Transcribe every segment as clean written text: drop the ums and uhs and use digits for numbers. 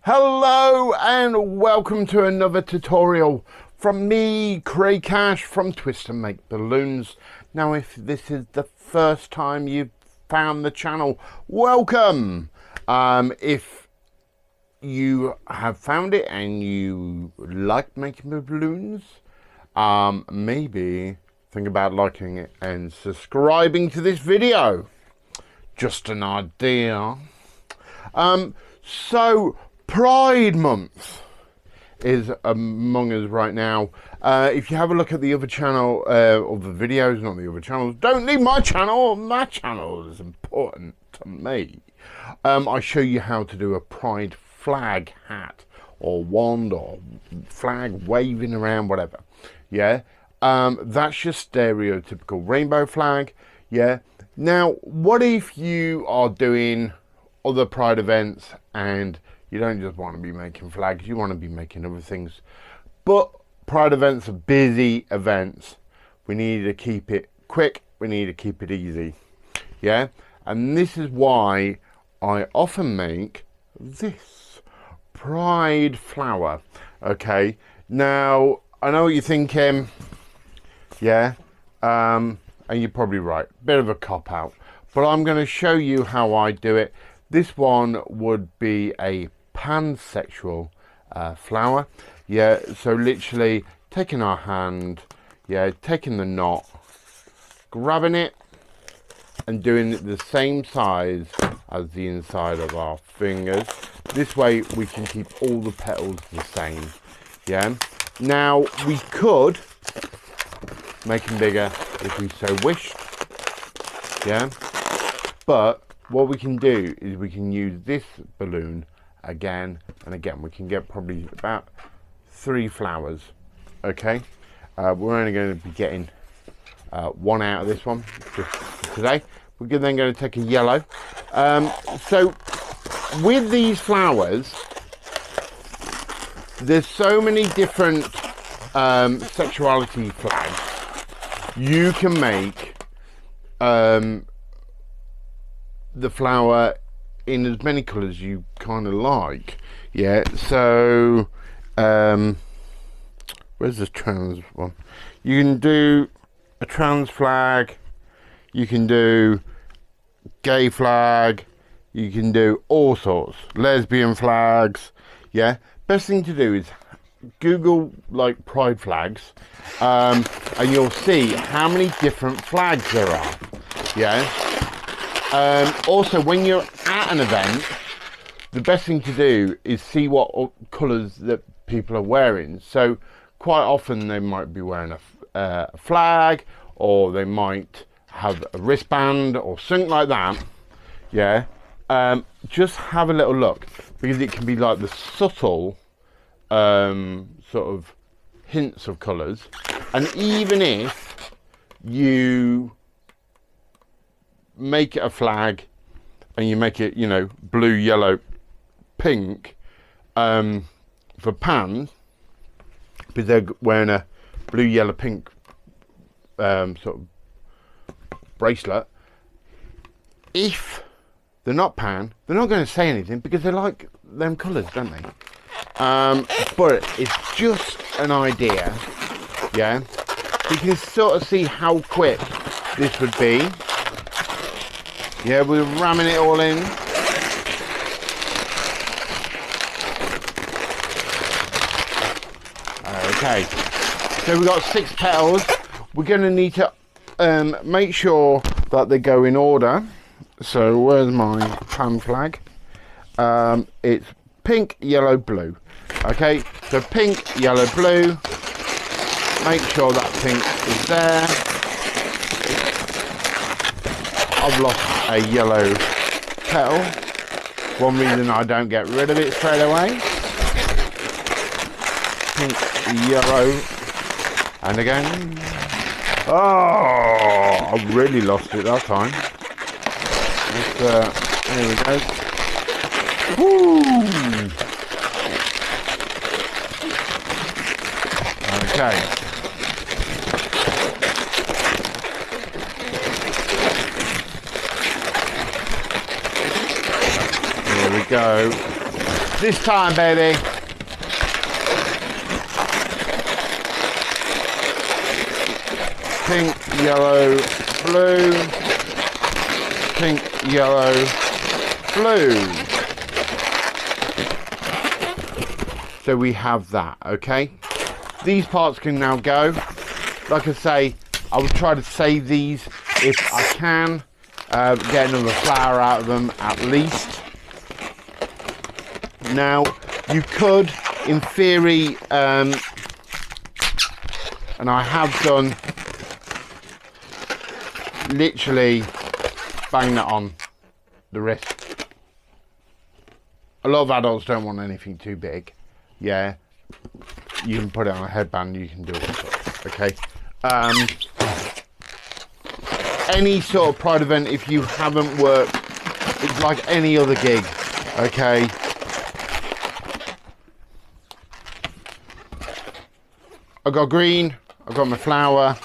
Hello and welcome to another tutorial from me, Craig Cash from Twist and Make Balloons. Now if this is the first time you've found the channel, welcome. If you have found it and you like making balloons, maybe think about liking it and subscribing to this video. Just an idea. So Pride Month is among us right now. If you have a look at the other channel, or the videos, not the other channels, don't leave my channel. My channel is important to me. I show you how to do a pride flag hat or wand or flag waving around, whatever. Yeah, that's your stereotypical rainbow flag. Yeah. Now, what if you are doing other pride events and you don't just want to be making flags, you want to be making other things? But pride events are busy events. We need to keep it quick, we need to keep it easy. Yeah, and this is why I often make this pride flower. Okay, now I know what you're thinking. Yeah, and you're probably right, bit of a cop out, but I'm going to show you how I do it. This one would be a pansexual flower. Yeah, so literally taking our hand, yeah, taking the knot, grabbing it and doing it the same size as the inside of our fingers. This way we can keep all the petals the same. Yeah, now we could make them bigger if we so wished. Yeah, but what we can do is we can use this balloon again and again. We can get probably about 3 flowers. Okay, we're only going to be getting one out of this one just for today. We're then going to take a yellow. So with these flowers, there's so many different sexuality flags you can make. The flower in as many colours you kind of like. Yeah, so where's the trans one? You can do a trans flag, you can do gay flag, you can do all sorts, lesbian flags. Yeah, best thing to do is Google like pride flags, and you'll see how many different flags there are. Yeah. Also, when you're at an event, the best thing to do is see what colours that people are wearing. So quite often they might be wearing a flag, or they might have a wristband or something like that. Yeah, just have a little look, because it can be like the subtle sort of hints of colours. And even if you make it a flag and you make it, you know, blue, yellow, pink, for pan, because they're wearing a blue, yellow, pink sort of bracelet, if they're not pan, they're not going to say anything because they like them colours, don't they? But it's just an idea. Yeah, you can sort of see how quick this would be. Yeah, we're ramming it all in. Okay, so we've got 6 petals. We're going to need to make sure that they go in order. So where's my pan flag? It's pink, yellow, blue. Okay, so pink, yellow, blue. Make sure that pink is there. I've lost a yellow petal. One reason I don't get rid of it straight away. Pink, yellow, and again. Oh, I really lost it that time. Here we go. Woo! Okay. Here we go. this time, baby. Pink, yellow, blue. Pink, yellow, blue. So we have that, okay? These parts can now go. Like I say, I will try to save these if I can. Get another flower out of them at least. Now, you could, in theory, and I have done, literally bang that on the wrist. A lot of adults don't want anything too big. Yeah, you can put it on a headband, you can do it, okay? Any sort of Pride event, if you haven't worked, it's like any other gig, okay? I've got green, I've got my flower,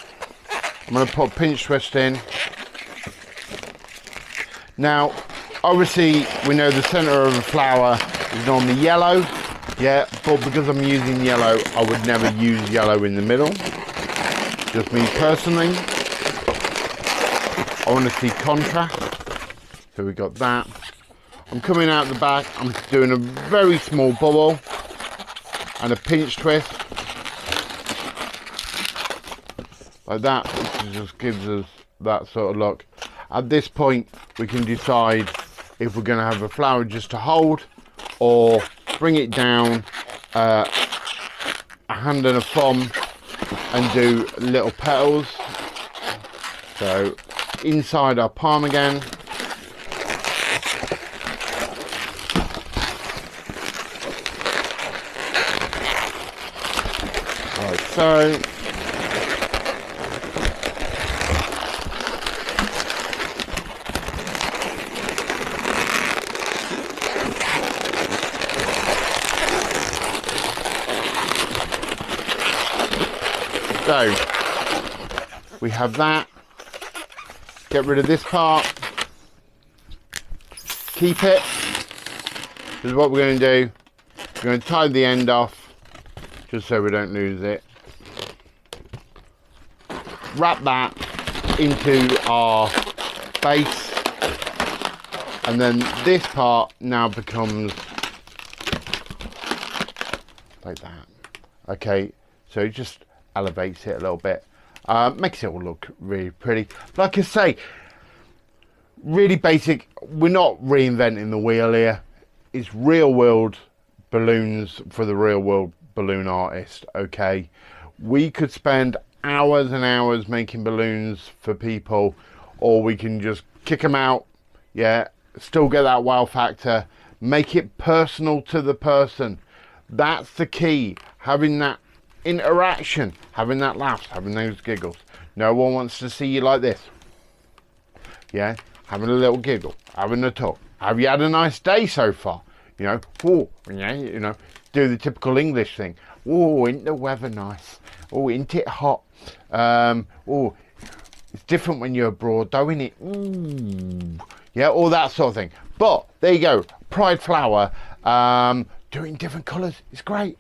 I'm going to put a pinch twist in. Now, obviously, we know the centre of a flower is normally yellow, yeah, but because I'm using yellow, I would never use yellow in the middle. Just me personally. I want to see contrast, so we got that. I'm coming out the back, I'm doing a very small bubble and a pinch twist. Like that, which just gives us that sort of look. At this point, we can decide if we're going to have a flower just to hold or bring it down a hand and a thumb and do little petals. So inside our palm again. Like so. So we have that. Get rid of this part. Keep it. This is what we're going to do. We're going to tie the end off just so we don't lose it. Wrap that into our base, and then this part now becomes like that. Okay, so it just elevates it a little bit, makes it all look really pretty. Like I say, really basic. We're not reinventing the wheel here. It's real world balloons for the real world balloon artist. Okay, we could spend hours and hours making balloons for people, or we can just kick them out, yeah, still get that wow factor, make it personal to the person. That's the key, having that interaction, having that laugh, having those giggles. No one wants to see you like this, yeah, having a little giggle, having a talk. Have you had a nice day so far? You know, oh, yeah, you know, do the typical English thing. Oh, ain't the weather nice? Oh, ain't it hot? Oh, it's different when you're abroad, though, isn't it? Ooh. Yeah, all that sort of thing. But there you go, Pride flower. Do it in different colours. It's great.